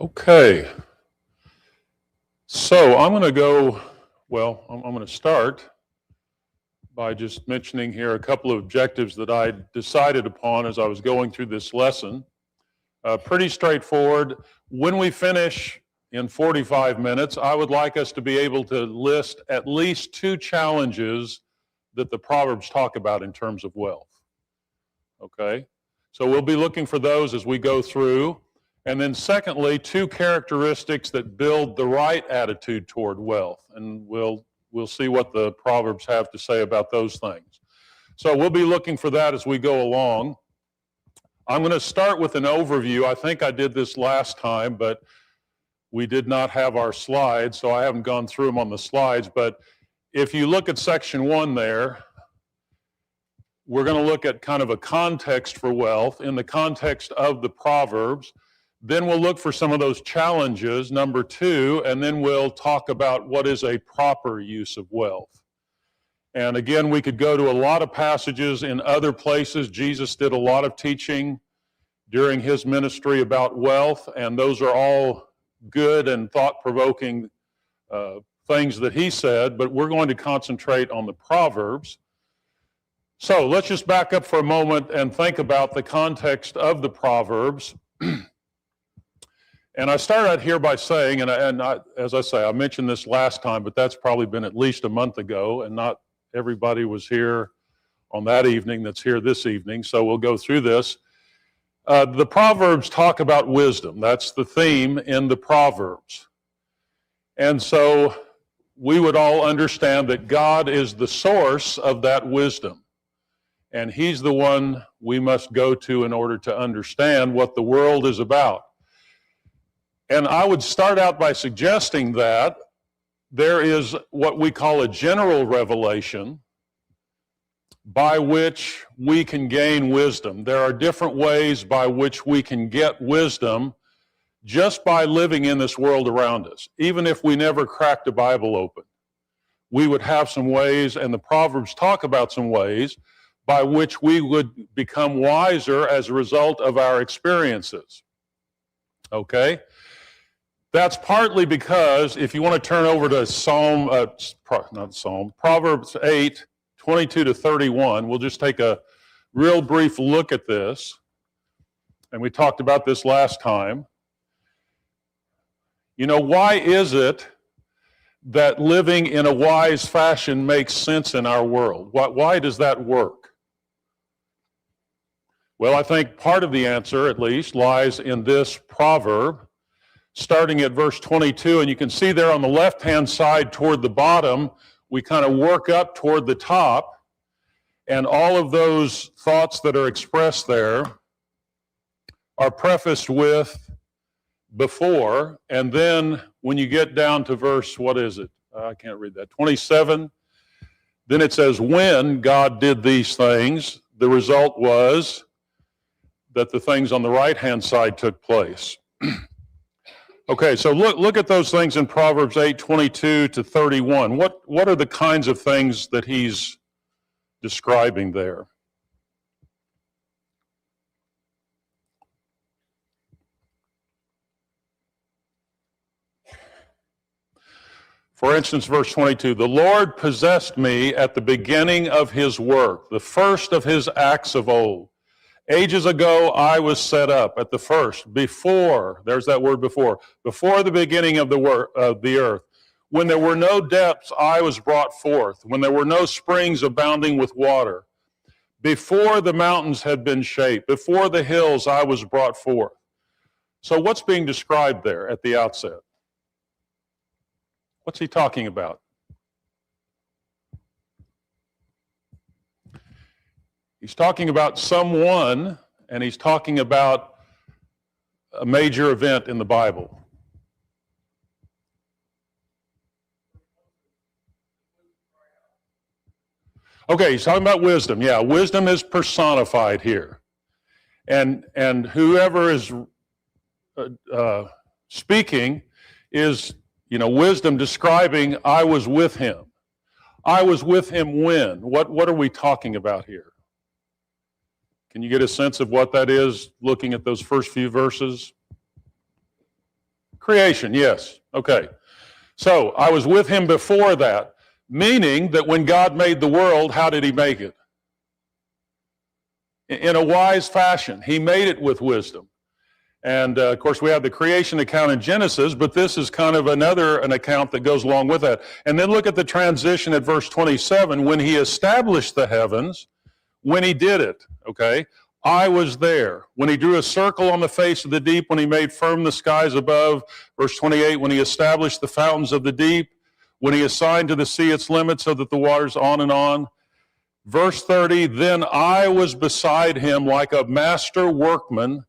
Okay, so I'm going to start by just mentioning here a couple of objectives that I decided upon as I was going through this lesson. Pretty straightforward. When we finish in 45 minutes, I would like us to be able to list at least two challenges that the Proverbs talk about in terms of wealth. Okay, so we'll be looking for those as we go through. And then secondly, two characteristics that build the right attitude toward wealth. And we'll see what the Proverbs have to say about those things. So we'll be looking for that as we go along. I'm going to start with an overview. I think I did this last time, but we did not have our slides, so I haven't gone through them on the slides. But if you look at section 1 there, we're going to look at kind of a context for wealth in the context of the Proverbs. Then we'll look for some of those challenges, number 2, and then we'll talk about what is a proper use of wealth. And again, we could go to a lot of passages in other places. Jesus did a lot of teaching during his ministry about wealth, and those are all good and thought-provoking things that he said, but we're going to concentrate on the Proverbs. So let's just back up for a moment and think about the context of the Proverbs. And I start out here by saying, as I say, I mentioned this last time, but that's probably been at least a month ago, and not everybody was here on that evening that's here this evening, so we'll go through this. The Proverbs talk about wisdom. That's the theme in the Proverbs. And so we would all understand that God is the source of that wisdom, and he's the one we must go to in order to understand what the world is about. And I would start out by suggesting that there is what we call a general revelation by which we can gain wisdom. There are different ways by which we can get wisdom just by living in this world around us. Even if we never cracked a Bible open, we would have some ways, and the Proverbs talk about some ways by which we would become wiser as a result of our experiences. Okay? That's partly because if you want to turn over to Proverbs 8, 22 to 31, we'll just take a real brief look at this. And we talked about this last time. You know, why is it that living in a wise fashion makes sense in our world? Why does that work? Well, I think part of the answer, at least, lies in this proverb, starting at verse 22, and you can see there on the left-hand side toward the bottom, we kind of work up toward the top, and all of those thoughts that are expressed there are prefaced with before, and then when you get down to verse, what is it? I can't read that. 27, then it says, when God did these things, the result was that the things on the right-hand side took place. Okay, so look at those things in Proverbs 8, 22 to 31. What are the kinds of things that he's describing there? For instance, verse 22, the Lord possessed me at the beginning of his work, the first of his acts of old. Ages ago, I was set up at the first, before, there's that word before the beginning of the earth. When there were no depths, I was brought forth. When there were no springs abounding with water. Before the mountains had been shaped, before the hills, I was brought forth. So what's being described there at the outset? What's he talking about? He's talking about someone, and he's talking about a major event in the Bible. Okay, he's talking about wisdom. Yeah, wisdom is personified here. And whoever is speaking is, wisdom describing, I was with him. I was with him when? What are we talking about here? Can you get a sense of what that is looking at those first few verses? Creation, yes. Okay. So I was with him before that, meaning that when God made the world, how did he make it? In a wise fashion. He made it with wisdom. And of course, we have the creation account in Genesis, but this is kind of an account that goes along with that. And then look at the transition at verse 27. When he established the heavens, when he did it, okay, I was there. When he drew a circle on the face of the deep, when he made firm the skies above, verse 28, when he established the fountains of the deep, when he assigned to the sea its limits so that the waters on and on. Verse 30, then I was beside him like a master workman,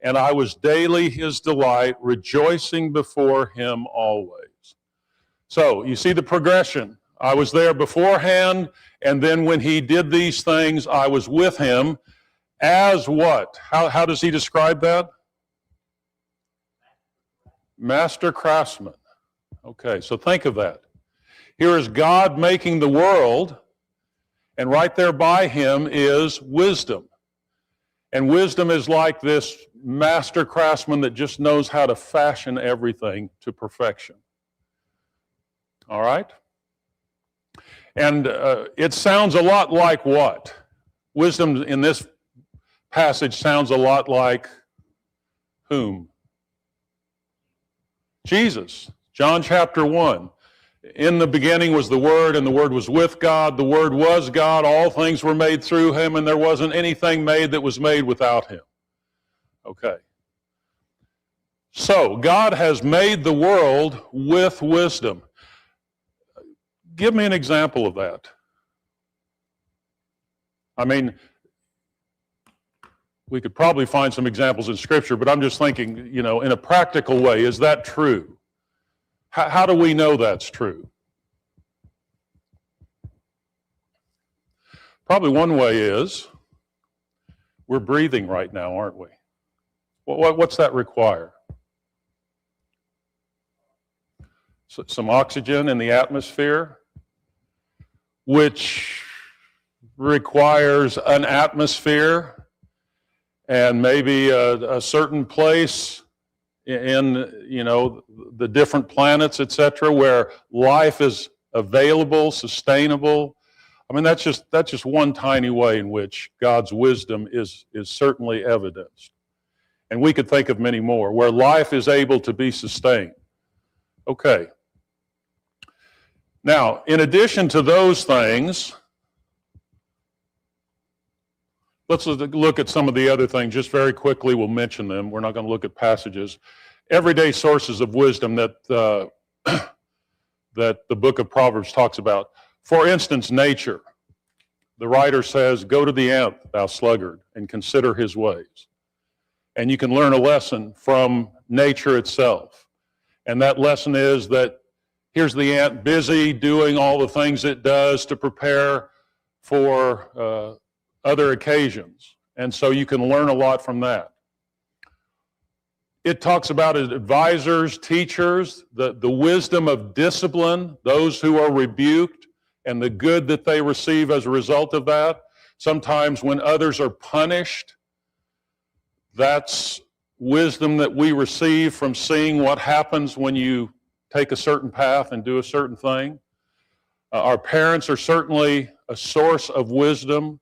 and I was daily his delight, rejoicing before him always. So you see the progression. I was there beforehand, and then when he did these things, I was with him as what? How does he describe that? Master craftsman. Okay, so think of that. Here is God making the world, and right there by him is wisdom. And wisdom is like this master craftsman that just knows how to fashion everything to perfection. All right? And it sounds a lot like what? Wisdom in this passage sounds a lot like whom? Jesus. John chapter 1. In the beginning was the Word, and the Word was with God. The Word was God. All things were made through him, and there wasn't anything made that was made without him. Okay. So, God has made the world with wisdom. Give me an example of that. I mean, we could probably find some examples in Scripture, but I'm just thinking, in a practical way, is that true? How do we know that's true? Probably one way is we're breathing right now, aren't we? What's that require? Some oxygen in the atmosphere, which requires an atmosphere and maybe a certain place in the different planets, etc., where life is available, sustainable. I mean, that's just one tiny way in which God's wisdom is certainly evidenced. And we could think of many more, where life is able to be sustained. Okay. Now, in addition to those things, let's look at some of the other things. Just very quickly, we'll mention them. We're not going to look at passages. Everyday sources of wisdom that that the book of Proverbs talks about. For instance, nature. The writer says, go to the ant, thou sluggard, and consider his ways. And you can learn a lesson from nature itself. And that lesson is that here's the ant busy doing all the things it does to prepare for other occasions. And so you can learn a lot from that. It talks about advisors, teachers, the wisdom of discipline, those who are rebuked, and the good that they receive as a result of that. Sometimes when others are punished, that's wisdom that we receive from seeing what happens when you take a certain path and do a certain thing. Our parents are certainly a source of wisdom,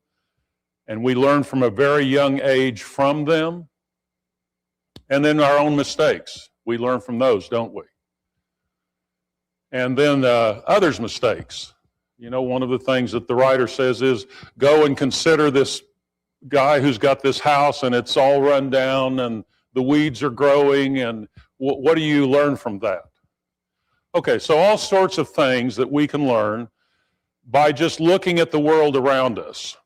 and we learn from a very young age from them. And then our own mistakes. We learn from those, don't we? And then others' mistakes. One of the things that the writer says is, go and consider this guy who's got this house and it's all run down and the weeds are growing, and what do you learn from that? Okay, so all sorts of things that we can learn by just looking at the world around us.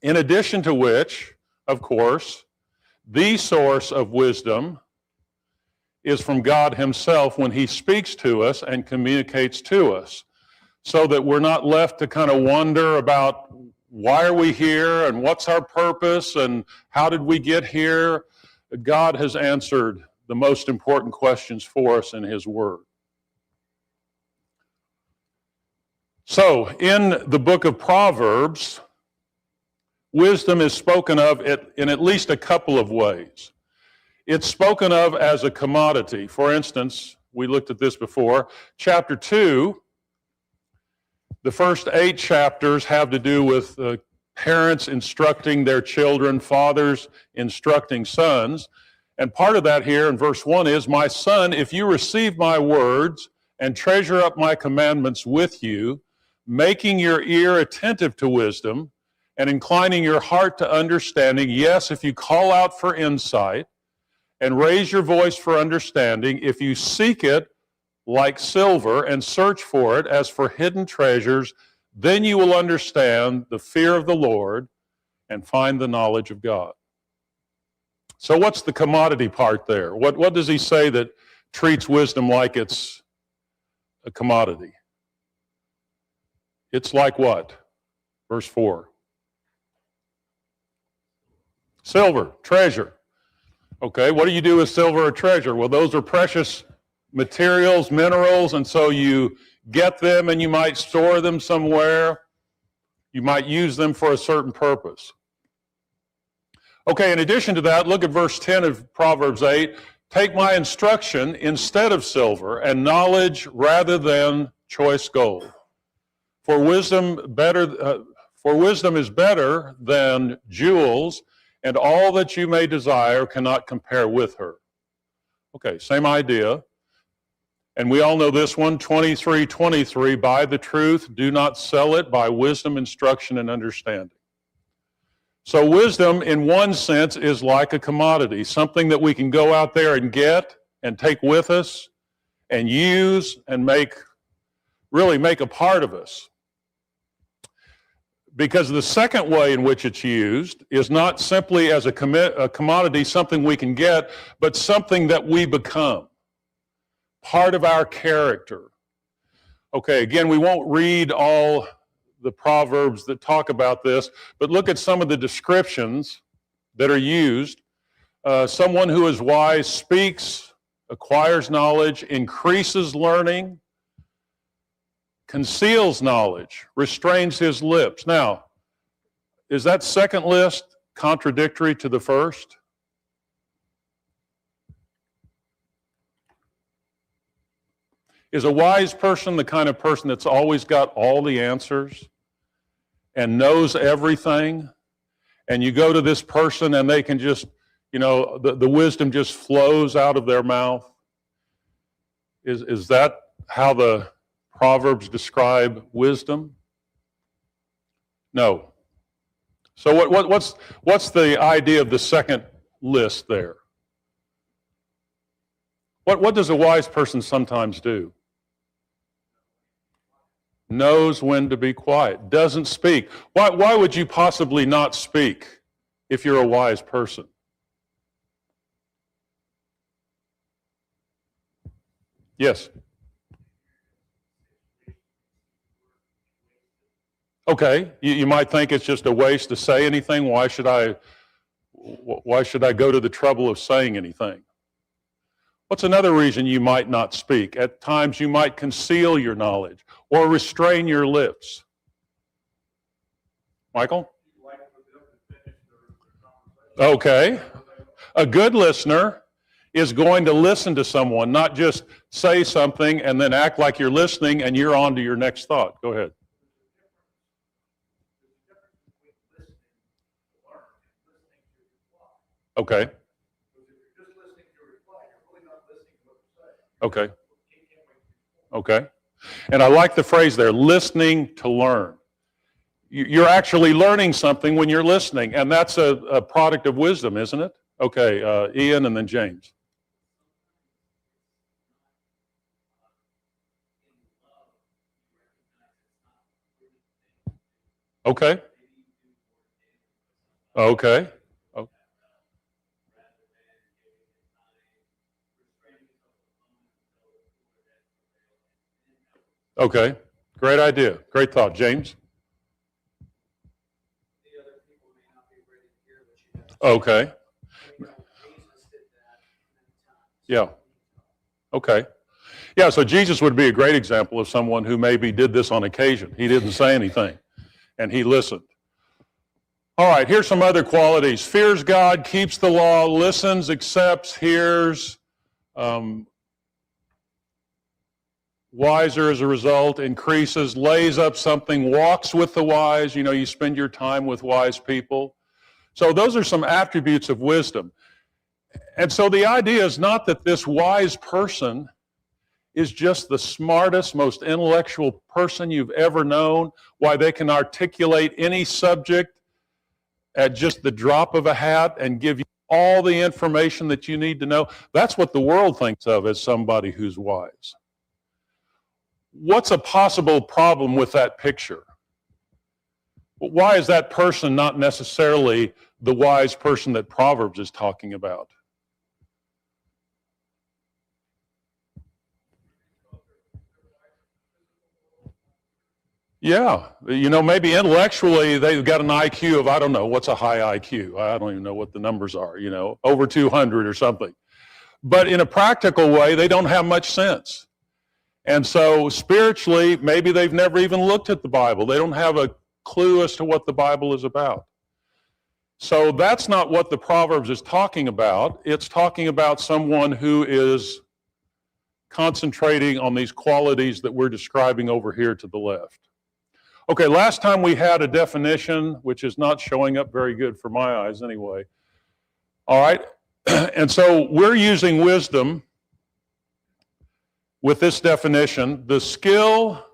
In addition to which, of course, the source of wisdom is from God himself when he speaks to us and communicates to us, so that we're not left to kind of wonder about why are we here and what's our purpose and how did we get here. God has answered the most important questions for us in his word. So, in the book of Proverbs, wisdom is spoken of in at least a couple of ways. it's spoken of as a commodity. For instance, we looked at this before. Chapter 2, the first 8 chapters have to do with parents instructing their children, fathers instructing sons. And part of that here in verse 1 is, "My son, if you receive my words and treasure up my commandments with you, making your ear attentive to wisdom and inclining your heart to understanding, yes, if you call out for insight and raise your voice for understanding, if you seek it like silver and search for it as for hidden treasures, then you will understand the fear of the Lord and find the knowledge of God." So what's the commodity part there? What does he say that treats wisdom like it's a commodity? It's like what? Verse 4. Silver, treasure. Okay, what do you do with silver or treasure? Well, those are precious materials, minerals, and so you get them and you might store them somewhere. You might use them for a certain purpose. Okay, in addition to that, look at verse 10 of Proverbs 8. "Take my instruction instead of silver, and knowledge rather than choice gold. For wisdom is better than jewels, and all that you may desire cannot compare with her." Okay, same idea. And we all know this one, 23:23, "Buy the truth, do not sell it, by wisdom, instruction, and understanding." So wisdom, in one sense, is like a commodity, something that we can go out there and get and take with us and use and really make a part of us. Because the second way in which it's used is not simply as a commodity, something we can get, but something that we become, part of our character. Okay, again, we won't read all the Proverbs that talk about this, but look at some of the descriptions that are used. Someone who is wise speaks, acquires knowledge, increases learning, conceals knowledge, restrains his lips. Now, is that second list contradictory to the first? Is a wise person the kind of person that's always got all the answers and knows everything? And you go to this person and they can just, the wisdom just flows out of their mouth? Is that how the Proverbs describe wisdom? No. So what's the idea of the second list there? What does a wise person sometimes do? Knows when to be quiet, doesn't speak. Why would you possibly not speak if you're a wise person? Yes. Okay, you might think it's just a waste to say anything. Why should I go to the trouble of saying anything? What's another reason you might not speak? At times you might conceal your knowledge or restrain your lips. Michael? Okay. A good listener is going to listen to someone, not just say something and then act like you're listening and you're on to your next thought. Go ahead. Okay. Okay. Okay. And I like the phrase there, listening to learn. You're actually learning something when you're listening, and that's a product of wisdom, isn't it? Okay, Ian and then James. Okay. Okay. Okay. Great idea. Great thought. James? Okay. Yeah. Okay. Yeah, so Jesus would be a great example of someone who maybe did this on occasion. He didn't say anything, and he listened. All right, here's some other qualities. Fears God, keeps the law, listens, accepts, hears, wiser as a result, increases, lays up something, walks with the wise. You know, you spend your time with wise people. So those are some attributes of wisdom. And so the idea is not that this wise person is just the smartest, most intellectual person you've ever known, why they can articulate any subject at just the drop of a hat and give you all the information that you need to know. That's what the world thinks of as somebody who's wise. What's a possible problem with that picture? Why is that person not necessarily the wise person that Proverbs is talking about? Yeah, you know, maybe intellectually they've got an IQ of, I don't know, what's a high IQ? I don't even know what the numbers are, you know, over 200 or something. But in a practical way, they don't have much sense. And so spiritually, maybe they've never even looked at the Bible. They don't have a clue as to what the Bible is about. So that's not what the Proverbs is talking about. It's talking about someone who is concentrating on these qualities that we're describing over here to the left. Okay, last time we had a definition, which is not showing up very good for my eyes anyway. All right, and so we're using wisdom with this definition: the skill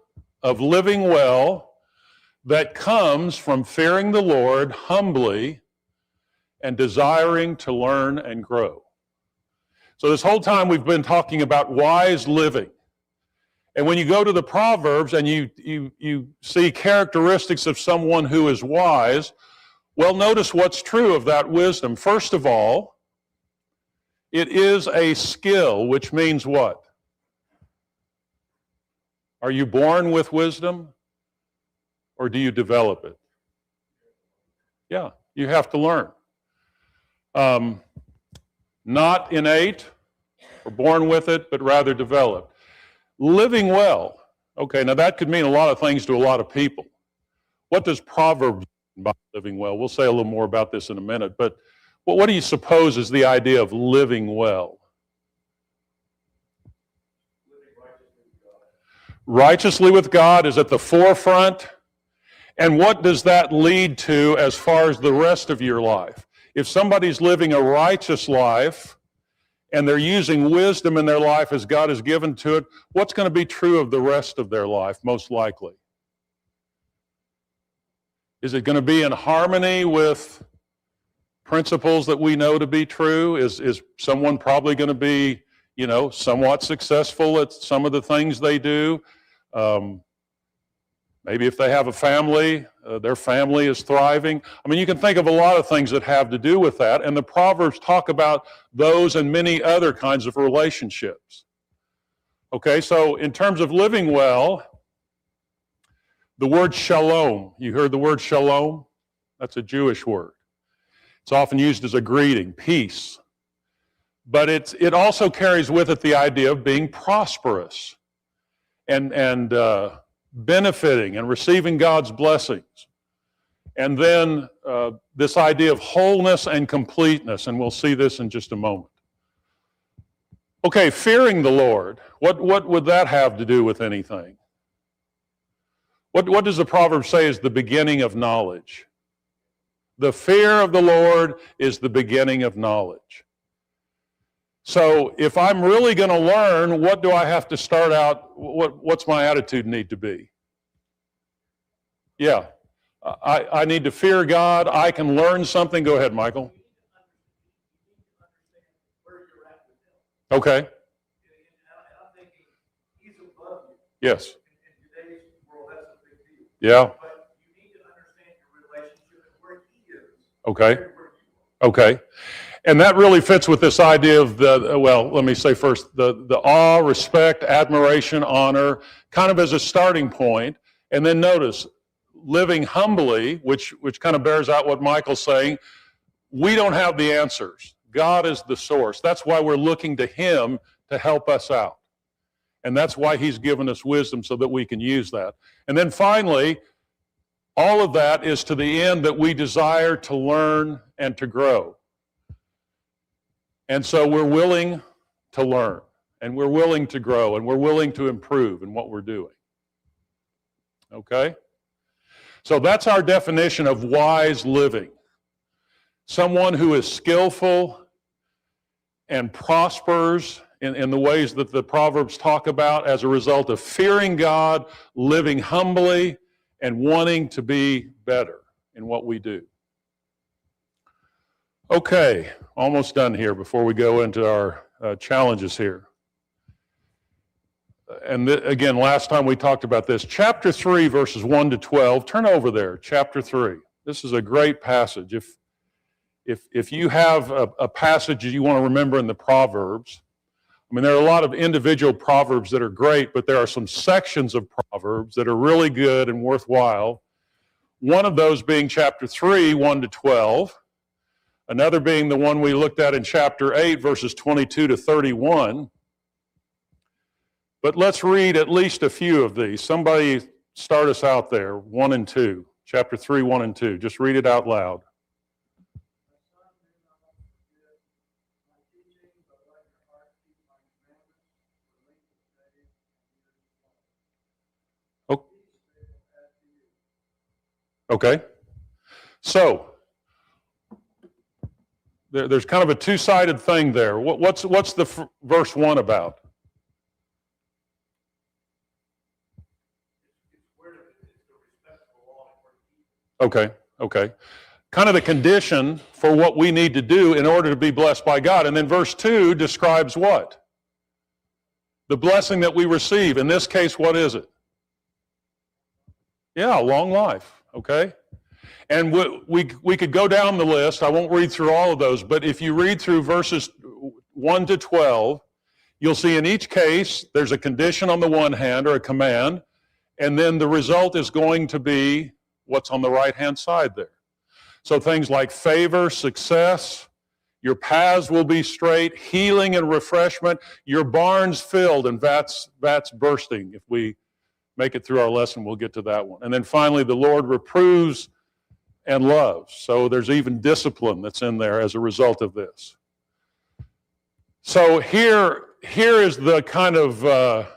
of living well that comes from fearing the Lord humbly and desiring to learn and grow. So this whole time we've been talking about wise living. And when you go to the Proverbs and you see characteristics of someone who is wise, well, notice what's true of that wisdom. First of all, it is a skill, which means what? Are you born with wisdom, or do you develop it? Yeah, you have to learn. Not innate or born with it, but rather developed. Living well. Okay, now that could mean a lot of things to a lot of people. What does Proverbs mean by living well? We'll say a little more about this in a minute, but what do you suppose is the idea of living well? Righteously with God is at the forefront. And what does that lead to as far as the rest of your life? If somebody's living a righteous life and they're using wisdom in their life as God has given to it, what's going to be true of the rest of their life, most likely? Is it going to be in harmony with principles that we know to be true? Is someone probably going to be, you know, somewhat successful at some of the things they do? Maybe if they have a family, their family is thriving. I mean, you can think of a lot of things that have to do with that, and the Proverbs talk about those and many other kinds of relationships. Okay, so in terms of living well, the word shalom, you heard the word shalom? That's a Jewish word. It's often used as a greeting, peace. But it also carries with it the idea of being prosperous and benefiting and receiving God's blessings. And then this idea of wholeness and completeness, and we'll see this in just a moment. Okay, fearing the Lord, what would that have to do with anything? What does the proverb say is the beginning of knowledge? The fear of the Lord is the beginning of knowledge. So if I'm really going to learn, what do I have to start out, what's my attitude need to be? Yeah, I need to fear God. I can learn something. Go ahead, Michael. Okay. Yes. Yeah. Okay. Okay. And that really fits with this idea of well, let me say first, the awe, respect, admiration, honor, kind of as a starting point. And then notice, living humbly, which kind of bears out what Michael's saying. We don't have the answers. God is the source. That's why we're looking to Him to help us out. And that's why He's given us wisdom so that we can use that. And then finally, All of that is to the end that we desire to learn and to grow. And so we're willing to learn, and we're willing to grow, and we're willing to improve in what we're doing. Okay? So that's our definition of wise living. Someone who is skillful and prospers in the ways that the Proverbs talk about as a result of fearing God, living humbly, and wanting to be better in what we do. Okay, almost done here before we go into our challenges here. And again, last time we talked about this. Chapter 3, verses 1 to 12. Turn over there, chapter 3. This is a great passage. If you have a passage that you want to remember in the Proverbs, I mean, there are a lot of individual Proverbs that are great, but there are some sections of Proverbs that are really good and worthwhile. One of those being chapter 3, 1 to 12. Another being the one we looked at in chapter 8, verses 22 to 31. But let's read at least a few of these. Somebody start us out there, 1 and 2. Chapter 3, 1 and 2. Just read it out loud. Okay. So, there's kind of a two-sided thing there. What's the verse 1 about? Okay. Kind of the condition for what we need to do in order to be blessed by God. And then verse 2 describes what? The blessing that we receive. In this case, what is it? Yeah, long life. Okay? And we could go down the list. I won't read through all of those, but if you read through verses 1 to 12, you'll see in each case there's a condition on the one hand or a command, and then the result is going to be what's on the right-hand side there. So things like favor, success, your paths will be straight, healing and refreshment, your barns filled and vats bursting. If we make it through our lesson, we'll get to that one. And then finally, the Lord reproves and loves. So there's even discipline that's in there as a result of this. So here is the kind of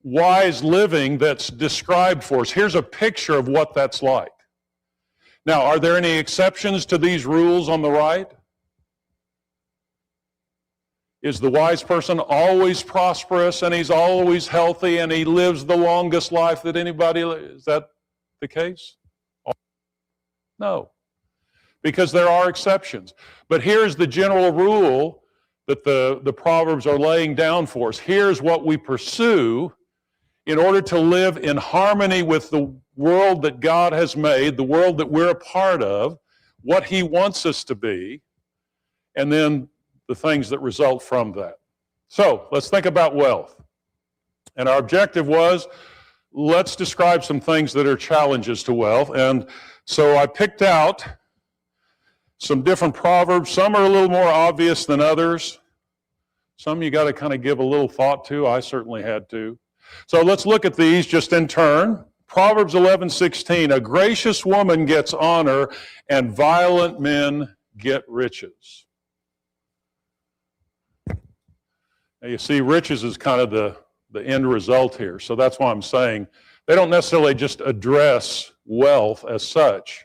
wise living that's described for us. Here's a picture of what that's like. Now, are there any exceptions to these rules on the right? Is the wise person always prosperous and he's always healthy and he lives the longest life that anybody lives? Is that the case? No, because there are exceptions. But here's the general rule that the Proverbs are laying down for us. Here's what we pursue in order to live in harmony with the world that God has made, the world that we're a part of, what He wants us to be, and then the things that result from that. So let's think about wealth. And our objective was, let's describe some things that are challenges to wealth. And so I picked out some different proverbs. Some are a little more obvious than others. Some you got to kind of give a little thought to. I certainly had to. So let's look at these just in turn. Proverbs 11:16, a gracious woman gets honor and violent men get riches. Now you see, riches is kind of the end result here. So that's why I'm saying they don't necessarily just address wealth as such.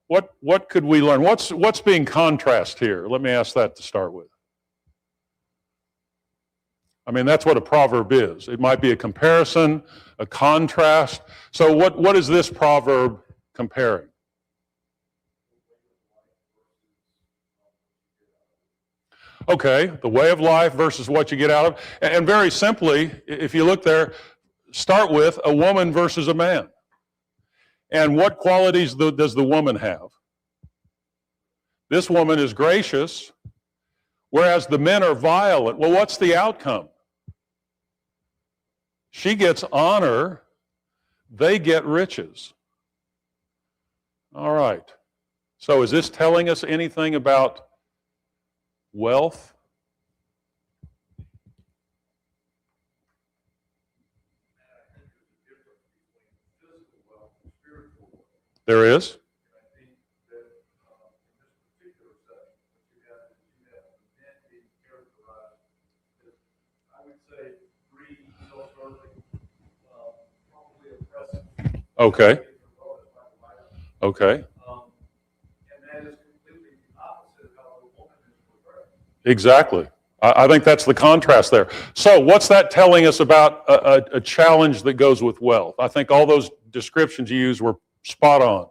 What could we learn? What's being contrast here? Let me ask that to start with. I mean, that's what a proverb is. It might be a comparison, a contrast. So what is this proverb comparing? Okay, the way of life versus what you get out of. And very simply, if you look there, start with a woman versus a man. And what qualities does the woman have? This woman is gracious, whereas the men are violent. Well, what's the outcome? She gets honor, they get riches. All right. So is this telling us anything about wealth? There is? Okay. Okay. Exactly. I think that's the contrast there. So what's that telling us about a challenge that goes with wealth? I think all those descriptions you used were spot on.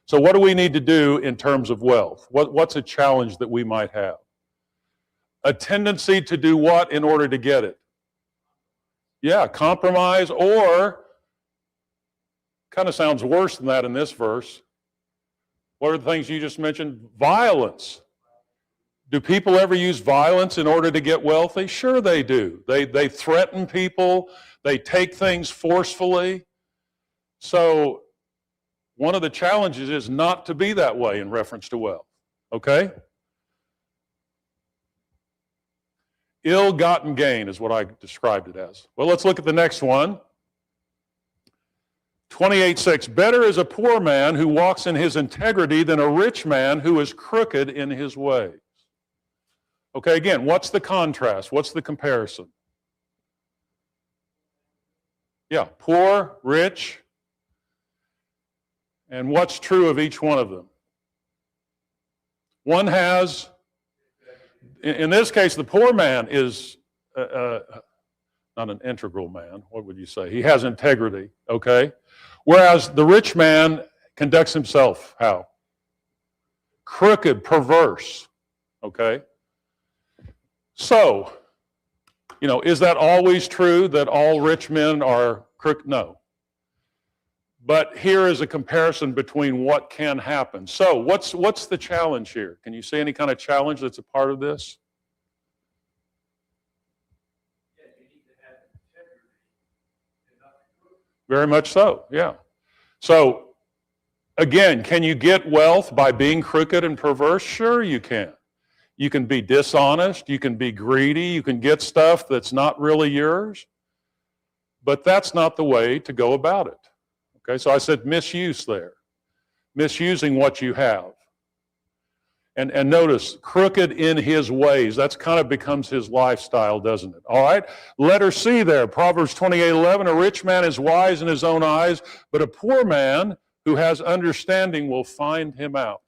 So what do we need to do in terms of wealth? What's a challenge that we might have? A tendency to do what in order to get it? Yeah, compromise, or kind of sounds worse than that in this verse. What are the things you just mentioned? Violence. Do people ever use violence in order to get wealthy? Sure they do. They threaten people. They take things forcefully. So one of the challenges is not to be that way in reference to wealth. Okay? Ill-gotten gain is what I described it as. Well, let's look at the next one. 28:6, better is a poor man who walks in his integrity than a rich man who is crooked in his ways. Okay, again, what's the contrast? What's the comparison? Yeah, poor, rich, and what's true of each one of them? One has, in this case, the poor man is not an integral man. What would you say? He has integrity, okay? Whereas the rich man conducts himself how? Crooked, perverse, okay? So, is that always true that all rich men are crooked? No. But here is a comparison between what can happen. So, what's the challenge here? Can you see any kind of challenge that's a part of this? Very much so, yeah. So, again, can you get wealth by being crooked and perverse? Sure you can. You can be dishonest, you can be greedy, you can get stuff that's not really yours, but that's not the way to go about it. Okay, so I said misuse there, misusing what you have. And notice, crooked in his ways, that's kind of becomes his lifestyle, doesn't it? All right, letter C there, Proverbs 28:11, a rich man is wise in his own eyes, but a poor man who has understanding will find him out.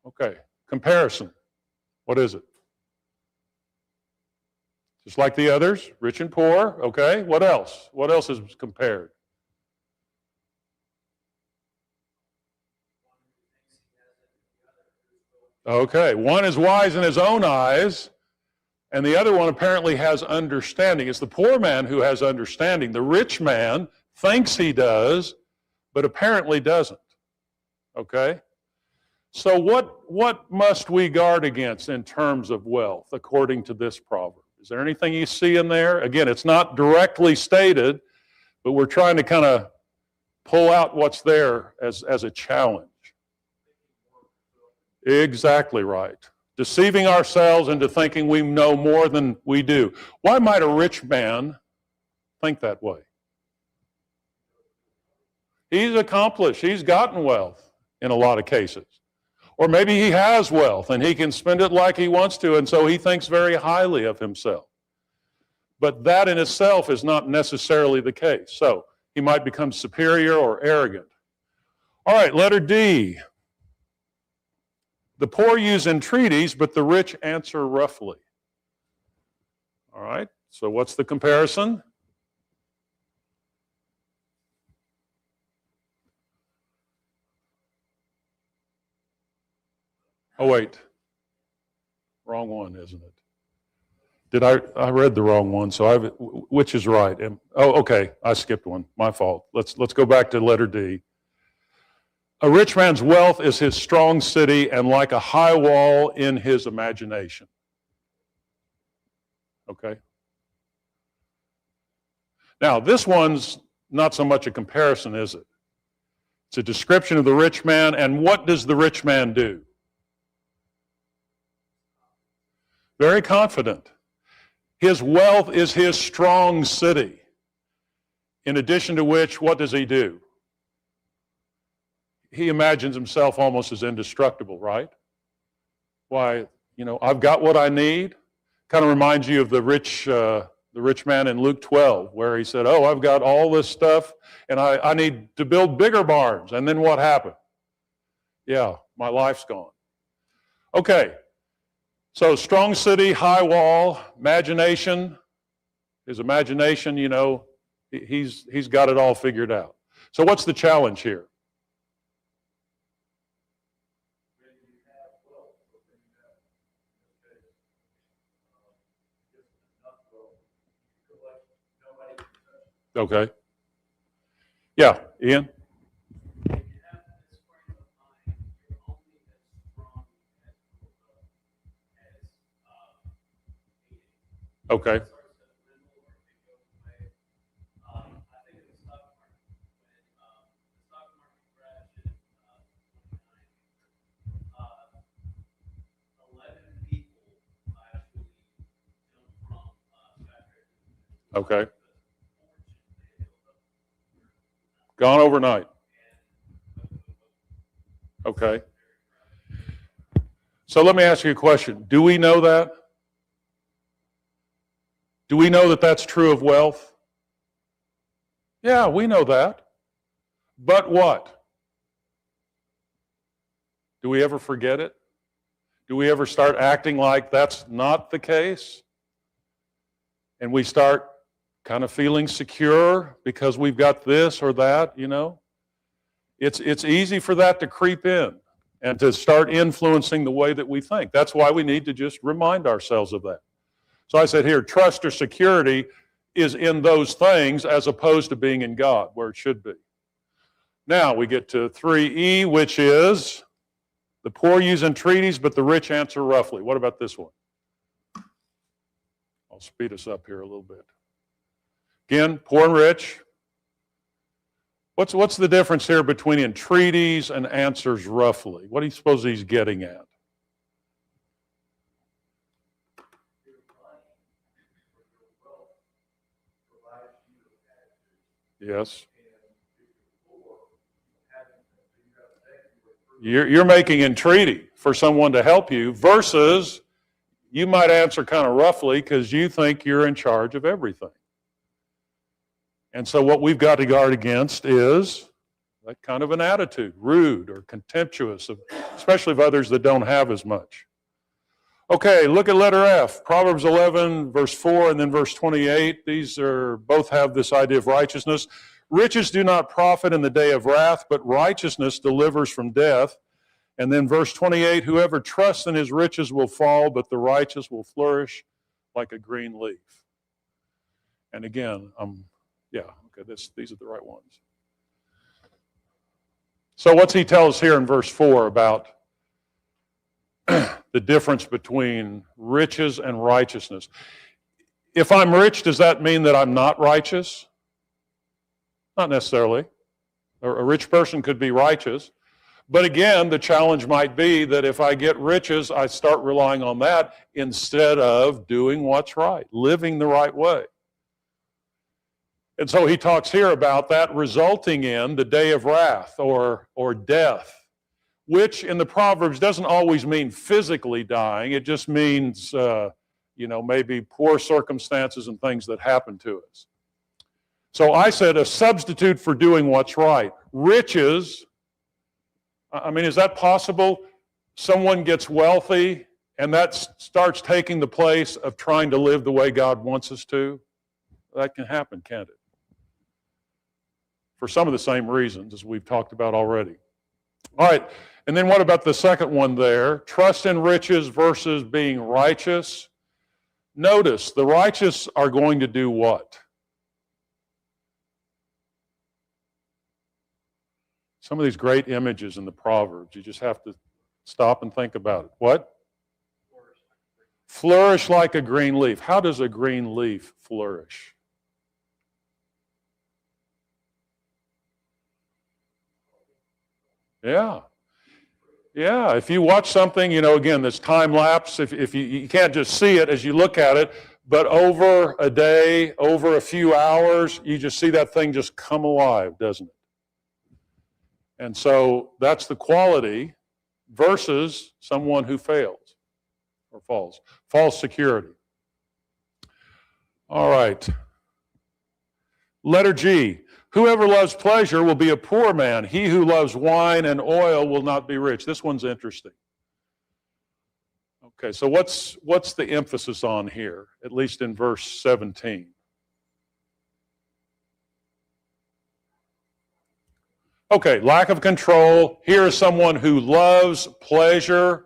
Okay. Comparison. What is it? Just like the others, rich and poor. Okay. What else? What else is compared? Okay. One is wise in his own eyes, and the other one apparently has understanding. It's the poor man who has understanding. The rich man thinks he does, but apparently doesn't. Okay? So what must we guard against in terms of wealth, according to this proverb? Is there anything you see in there? Again, it's not directly stated, but we're trying to kind of pull out what's there as a challenge. Exactly right. Deceiving ourselves into thinking we know more than we do. Why might a rich man think that way? He's accomplished. He's gotten wealth in a lot of cases. Or maybe he has wealth and he can spend it like he wants to, and so he thinks very highly of himself. But that in itself is not necessarily the case. So he might become superior or arrogant. All right, letter D. The poor use entreaties, but the rich answer roughly. All right, so what's the comparison? Oh, wait. Wrong one, isn't it? I read the wrong one, so which is right? Okay, I skipped one. My fault. Let's go back to letter D. A rich man's wealth is his strong city and like a high wall in his imagination. Okay? Now, this one's not so much a comparison, is it? It's a description of the rich man, and what does the rich man do? Very confident. His wealth is his strong city. In addition to which, what does he do? he imagines himself almost as indestructible, right? Why, I've got what I need. Kind of reminds you of the rich man in Luke 12, where he said, oh, I've got all this stuff, and I need to build bigger barns. And then what happened? Yeah, my life's gone. Okay, so strong city, high wall, imagination. His imagination, he's got it all figured out. So what's the challenge here? Okay. Yeah, Ian? Okay. Okay. Gone overnight. Okay. So let me ask you a question. Do we know that? Do we know that that's true of wealth? Yeah, we know that. But what? Do we ever forget it? Do we ever start acting like that's not the case? And we start kind of feeling secure because we've got this or that, It's easy for that to creep in and to start influencing the way that we think. That's why we need to just remind ourselves of that. So I said here, trust or security is in those things as opposed to being in God, where it should be. Now we get to 3E, which is the poor use entreaties, but the rich answer roughly. What about this one? I'll speed us up here a little bit. Again, poor and rich. What's the difference here between entreaties and answers roughly? What do you suppose he's getting at? Yes. You're making entreaty for someone to help you versus you might answer kind of roughly because you think you're in charge of everything. And so what we've got to guard against is that kind of an attitude, rude or contemptuous, especially of others that don't have as much. Okay, look at letter F, Proverbs 11, verse 4, and then verse 28. These both have this idea of righteousness. Riches do not profit in the day of wrath, but righteousness delivers from death. And then verse 28, whoever trusts in his riches will fall, but the righteous will flourish like a green leaf. And again, these are the right ones. So what's he tell us here in verse 4 about the difference between riches and righteousness? If I'm rich, does that mean that I'm not righteous? Not necessarily. A rich person could be righteous. But again, the challenge might be that if I get riches, I start relying on that instead of doing what's right, living the right way. And so he talks here about that resulting in the day of wrath or death, which in the Proverbs doesn't always mean physically dying. It just means, maybe poor circumstances and things that happen to us. So I said a substitute for doing what's right. Riches, is that possible? Someone gets wealthy and that starts taking the place of trying to live the way God wants us to? That can happen, can't it? For some of the same reasons as we've talked about already. All right, and then what about the second one there? Trust in riches versus being righteous. Notice, the righteous are going to do what? Some of these great images in the Proverbs, you just have to stop and think about it. What? Flourish like a green leaf. How does a green leaf flourish? Yeah. If you watch something, again, this time lapse, if you can't just see it as you look at it, but over a day, over a few hours, you just see that thing just come alive, doesn't it? And so that's the quality versus someone who fails or falls. False security. All right. Letter G. Whoever loves pleasure will be a poor man. He who loves wine and oil will not be rich. This one's interesting. Okay, so what's the emphasis on here, at least in verse 17? Okay, lack of control. Here is someone who loves pleasure.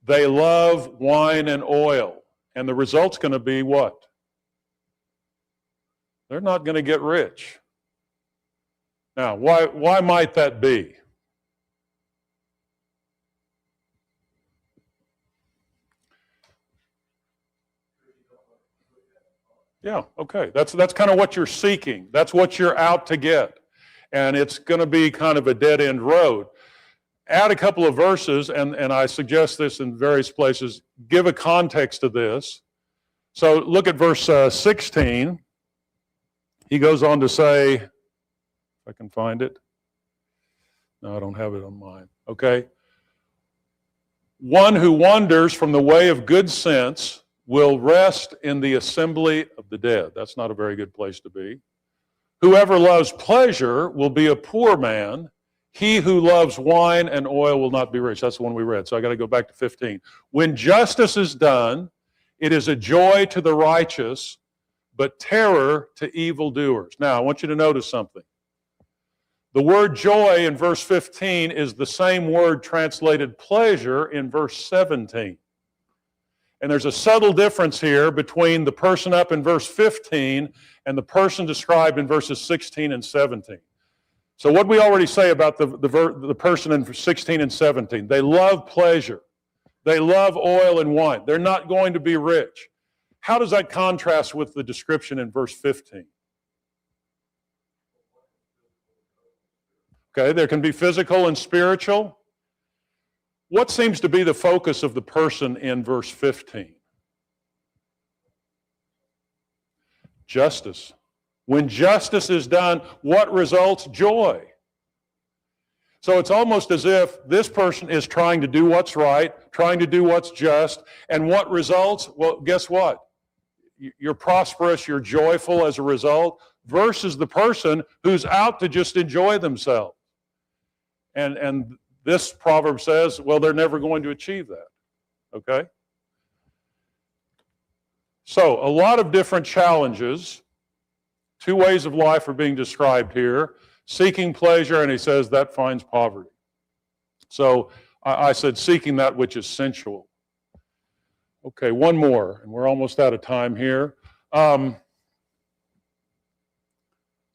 They love wine and oil. And the result's going to be what? They're not going to get rich. Now, why might that be? Yeah, okay. That's kind of what you're seeking. That's what you're out to get. And it's going to be kind of a dead-end road. Add a couple of verses, and I suggest this in various places, give a context to this. So look at verse 16. He goes on to say, if I can find it. No, I don't have it on mine. Okay. One who wanders from the way of good sense will rest in the assembly of the dead. That's not a very good place to be. Whoever loves pleasure will be a poor man. He who loves wine and oil will not be rich. That's the one we read. So I got to go back to 15. When justice is done, it is a joy to the righteous, but terror to evildoers. Now, I want you to notice something. The word joy in verse 15 is the same word translated pleasure in verse 17. And there's a subtle difference here between the person up in verse 15 and the person described in verses 16 and 17. So what we already say about the person in 16 and 17, they love pleasure. They love oil and wine. They're not going to be rich. How does that contrast with the description in verse 15? Okay, there can be physical and spiritual. What seems to be the focus of the person in verse 15? Justice. When justice is done, what results? Joy. So it's almost as if this person is trying to do what's right, trying to do what's just, and what results? Well, guess what? You're prosperous, you're joyful as a result, versus the person who's out to just enjoy themselves. And this proverb says, well, they're never going to achieve that. Okay? So, a lot of different challenges. Two ways of life are being described here. Seeking pleasure, and he says that finds poverty. So, I said seeking that which is sensual. Okay, one more, and we're almost out of time here. This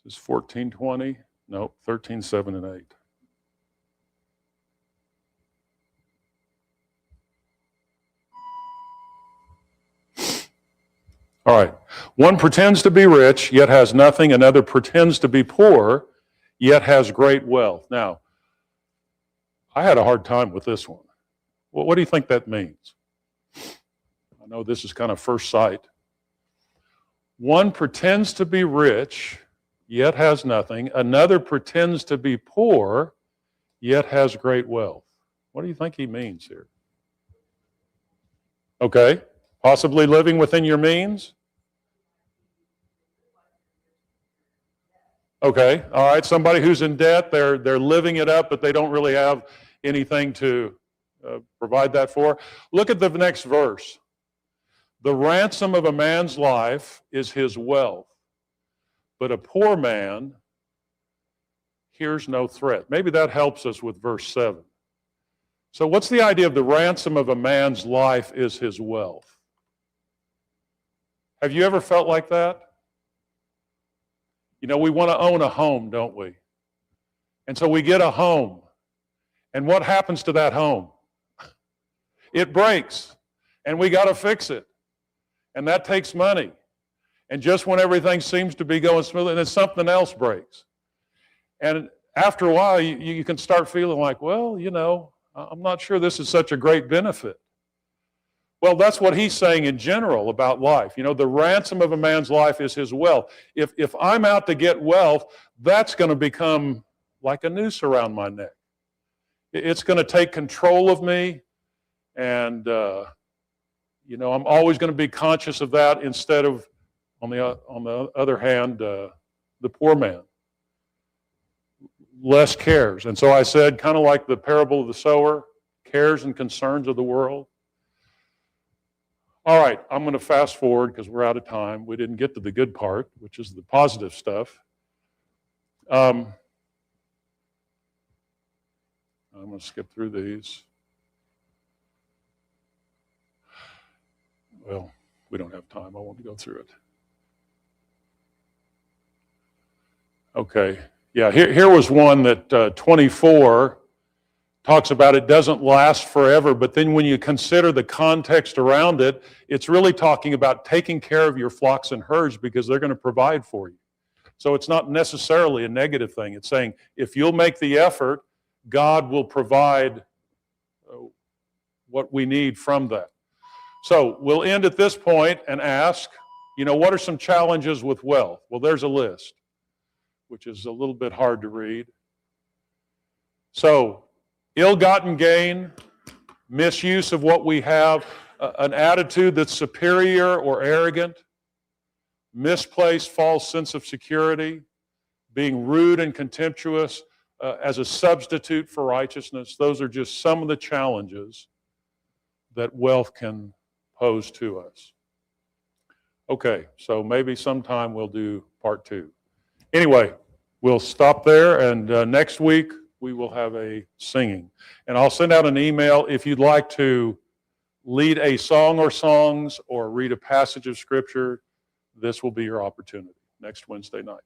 is 14:20. No, 13:7 and 8. All right. One pretends to be rich, yet has nothing. Another pretends to be poor, yet has great wealth. Now, I had a hard time with this one. Well, what do you think that means? I know this is kind of first sight. One pretends to be rich, yet has nothing. Another pretends to be poor, yet has great wealth. What do you think he means here? Okay. Possibly living within your means? Okay, all right. Somebody who's in debt, they're living it up, but they don't really have anything to provide that for. Look at the next verse. The ransom of a man's life is his wealth, but a poor man hears no threat. Maybe that helps us with verse 7. So what's the idea of the ransom of a man's life is his wealth? Have you ever felt like that? You know, we want to own a home, don't we? And so we get a home. And what happens to that home? It breaks. And we got to fix it. And that takes money. And just when everything seems to be going smoothly, then something else breaks. And after a while, you can start feeling like, well, you know, I'm not sure this is such a great benefit. Well, that's what he's saying in general about life. You know, the ransom of a man's life is his wealth. If I'm out to get wealth, that's going to become like a noose around my neck. It's going to take control of me, and I'm always going to be conscious of that instead of, on the other hand, the poor man. Less cares. And so I said, kind of like the parable of the sower, cares and concerns of the world. All right, I'm going to fast forward because we're out of time. We didn't get to the good part, which is the positive stuff. I'm going to skip through these. Well, we don't have time. I won't go through it. Okay. Yeah, here was one that 24 talks about it doesn't last forever, but then when you consider the context around it, it's really talking about taking care of your flocks and herds because they're going to provide for you. So it's not necessarily a negative thing. It's saying if you'll make the effort, God will provide what we need from that. So we'll end at this point and ask, what are some challenges with wealth? Well, there's a list, which is a little bit hard to read. So, ill-gotten gain, misuse of what we have, an attitude that's superior or arrogant, misplaced false sense of security, being rude and contemptuous as a substitute for righteousness. Those are just some of the challenges that wealth can pose to us. Okay, so maybe sometime we'll do part 2. Anyway, we'll stop there, and next week we will have a singing. And I'll send out an email if you'd like to lead a song or songs or read a passage of Scripture. This will be your opportunity next Wednesday night.